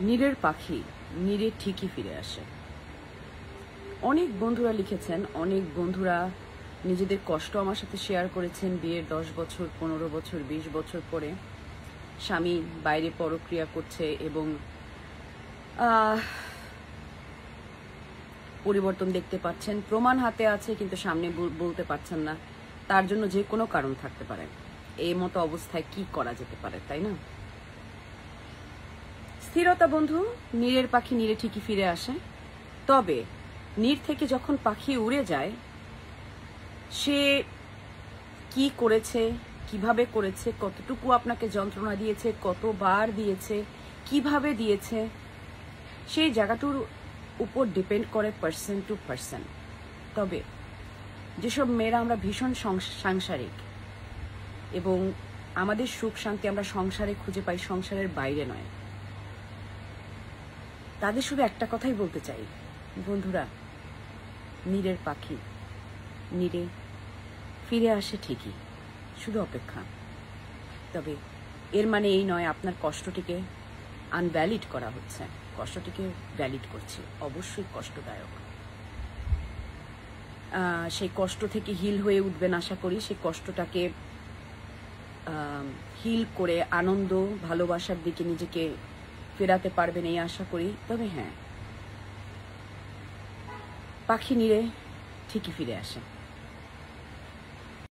নীরের পাখি নীরে ঠিকই ফিরে আসে। অনেক বন্ধুরা লিখেছেন, অনেক বন্ধুরা নিজেদের কষ্ট আমার সাথে শেয়ার করেছেন। বিয়ের 10 বছর, 15 বছর, 20 বছর পরে স্বামী বাইরে পরক্রিয়া করছে এবং পরিবর্তন দেখতে পাচ্ছেন, প্রমাণ হাতে আছে কিন্তু সামনে বলতে পারছেন না। তার জন্য যে কোনো কারণ থাকতে পারে। এই মতো অবস্থায় কি করা যেতে পারে, তাই না? স্থিরতা বন্ধু, নীরের পাখি নীরে ঠিকই ফিরে আসে। তবে নীর থেকে যখন পাখি উড়ে যায়, সে কি করেছে, কিভাবে করেছে, কতটুকু আপনাকে যন্ত্রণা দিয়েছে, কতবার দিয়েছে, কিভাবে দিয়েছে, সেই জায়গাটার উপর ডিপেন্ড করে পার্সন টু পার্সন। তবে যেসব মেয়েরা আমরা ভীষণ সাংসারিক এবং আমাদের সুখ শান্তি আমরা সংসারে খুঁজে পাই, সংসারের বাইরে নয়, তাদের শুধু একটা কথাই বলতে চাই, বন্ধুরা, নীরের পাখি নীরে ফিরে আসে ঠিকই, শুধু অপেক্ষা। তবে এর মানে এই নয় আপনার কষ্টটিকে আনভ্যালিড করা হচ্ছে। কষ্টটিকে ভ্যালিড করছি, অবশ্যই কষ্টদায়ক। সেই কষ্ট থেকে হিল হয়ে উঠবেন আশা করি। সেই কষ্টটাকে হিল করে আনন্দ, ভালোবাসার দিকে নিজেকে ফেরাতে পারবেন এই আশা করি। তবে হ্যাঁ, পাখি নীরে ঠিকই ফিরে আসে।